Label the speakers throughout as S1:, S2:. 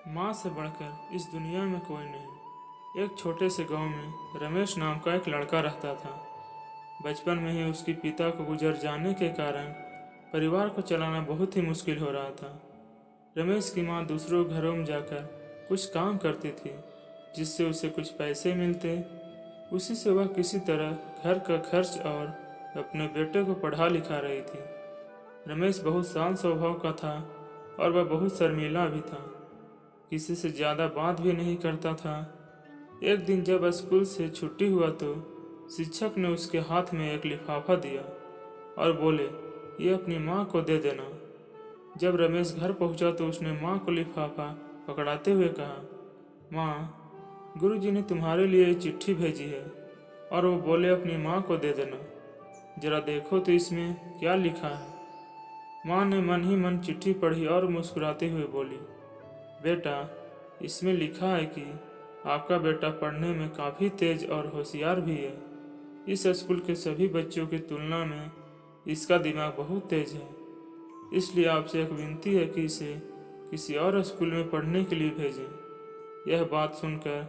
S1: माँ से बढ़कर इस दुनिया में कोई नहीं। एक छोटे से गांव में रमेश नाम का एक लड़का रहता था। बचपन में ही उसके पिता को गुजर जाने के कारण परिवार को चलाना बहुत ही मुश्किल हो रहा था। रमेश की माँ दूसरों घरों में जाकर कुछ काम करती थी, जिससे उसे कुछ पैसे मिलते। उसी से वह किसी तरह घर का खर्च और अपने बेटे को पढ़ा लिखा रही थी। रमेश बहुत शांत स्वभाव का था और वह बहुत शर्मीला भी था। किसी से ज़्यादा बात भी नहीं करता था। एक दिन जब स्कूल से छुट्टी हुआ तो शिक्षक ने उसके हाथ में एक लिफाफा दिया और बोले, ये अपनी माँ को दे देना। जब रमेश घर पहुंचा तो उसने माँ को लिफाफा पकड़ाते हुए कहा, माँ, गुरुजी ने तुम्हारे लिए ये चिट्ठी भेजी है और वो बोले अपनी माँ को दे देना। जरा देखो तो इसमें क्या लिखा है। माँ ने मन ही मन चिट्ठी पढ़ी और मुस्कुराते हुए बोली, बेटा, इसमें लिखा है कि आपका बेटा पढ़ने में काफ़ी तेज और होशियार भी है। इस स्कूल के सभी बच्चों की तुलना में इसका दिमाग बहुत तेज है, इसलिए आपसे एक विनती है कि इसे किसी और स्कूल में पढ़ने के लिए भेजें। यह बात सुनकर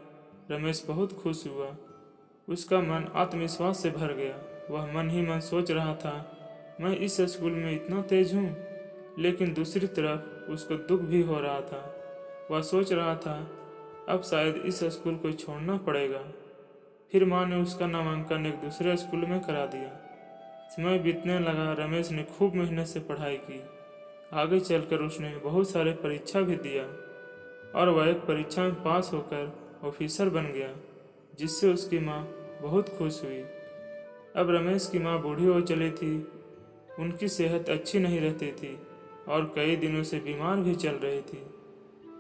S1: रमेश बहुत खुश हुआ। उसका मन आत्मविश्वास से भर गया। वह मन ही मन सोच रहा था, मैं इस स्कूल में इतना तेज हूँ। लेकिन दूसरी तरफ उसको दुख भी हो रहा था। वह सोच रहा था, अब शायद इस स्कूल को छोड़ना पड़ेगा। फिर माँ ने उसका नामांकन एक दूसरे स्कूल में करा दिया। समय बीतने लगा। रमेश ने खूब मेहनत से पढ़ाई की। आगे चलकर उसने बहुत सारे परीक्षा भी दिया और वह एक परीक्षा में पास होकर ऑफिसर बन गया, जिससे उसकी माँ बहुत खुश हुई। अब रमेश की माँ बूढ़ी हो चली थी। उनकी सेहत अच्छी नहीं रहती थी और कई दिनों से बीमार भी चल रही थी।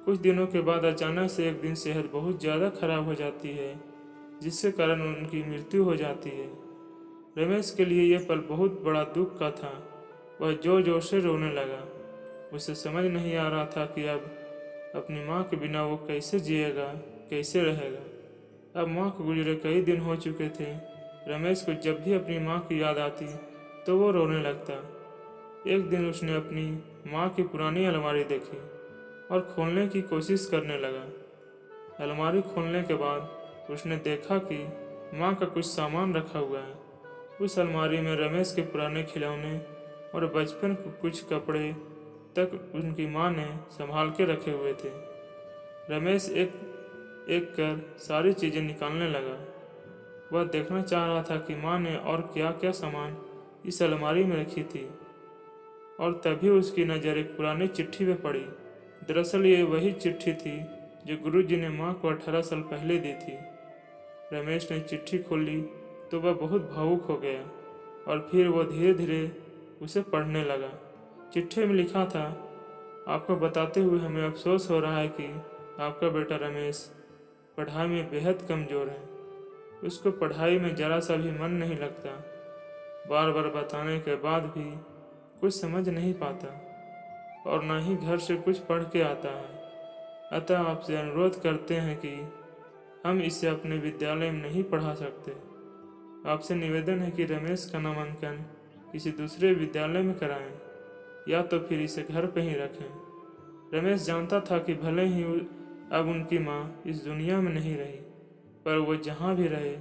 S1: कुछ दिनों के बाद अचानक से एक दिन सेहत बहुत ज़्यादा खराब हो जाती है, जिसके कारण उनकी मृत्यु हो जाती है। रमेश के लिए यह पल बहुत बड़ा दुख का था। वह जोर जोर से रोने लगा। उसे समझ नहीं आ रहा था कि अब अपनी माँ के बिना वो कैसे जिएगा, कैसे रहेगा। अब माँ को गुजरे कई दिन हो चुके थे। रमेश को जब भी अपनी माँ की याद आती तो वो रोने लगता। एक दिन उसने अपनी माँ की पुरानी अलमारी देखी और खोलने की कोशिश करने लगा। अलमारी खोलने के बाद उसने देखा कि माँ का कुछ सामान रखा हुआ है। उस अलमारी में रमेश के पुराने खिलौने और बचपन के कुछ कपड़े तक उनकी माँ ने संभाल के रखे हुए थे। रमेश एक एक कर सारी चीज़ें निकालने लगा। वह देखना चाह रहा था कि माँ ने और क्या क्या सामान इस अलमारी में रखी थी। और तभी उसकी नज़र एक पुरानी चिट्ठी पे पड़ी। दरअसल ये वही चिट्ठी थी जो गुरुजी ने माँ को 18 साल पहले दी थी। रमेश ने चिट्ठी खोली तो वह बहुत भावुक हो गया और फिर वो धीरे धीरे उसे पढ़ने लगा। चिट्ठी में लिखा था, आपको बताते हुए हमें अफसोस हो रहा है कि आपका बेटा रमेश पढ़ाई में बेहद कमज़ोर है। उसको पढ़ाई में ज़रा सा भी मन नहीं लगता। बार बार बताने के बाद भी कुछ समझ नहीं पाता और ना ही घर से कुछ पढ़ के आता है। अतः आपसे अनुरोध करते हैं कि हम इसे अपने विद्यालय में नहीं पढ़ा सकते। आपसे निवेदन है कि रमेश का नामांकन किसी दूसरे विद्यालय में कराएं या तो फिर इसे घर पे ही रखें। रमेश जानता था कि भले ही अब उनकी माँ इस दुनिया में नहीं रही, पर वो जहाँ भी रहे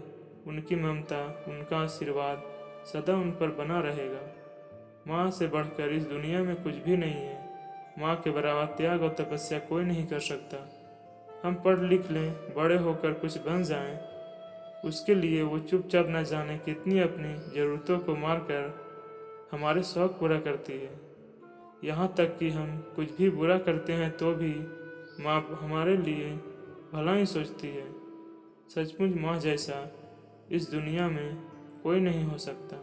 S1: उनकी ममता, उनका आशीर्वाद सदा उन पर बना रहेगा। माँ से बढ़कर इस दुनिया में कुछ भी नहीं है। माँ के बराबर त्याग और तपस्या कोई नहीं कर सकता। हम पढ़ लिख लें, बड़े होकर कुछ बन जाएं, उसके लिए वो चुपचाप न जाने कितनी अपनी ज़रूरतों को मारकर हमारे शौक़ पूरा करती है। यहाँ तक कि हम कुछ भी बुरा करते हैं तो भी माँ हमारे लिए भला ही सोचती है। सचमुच माँ जैसा इस दुनिया में कोई नहीं हो सकता।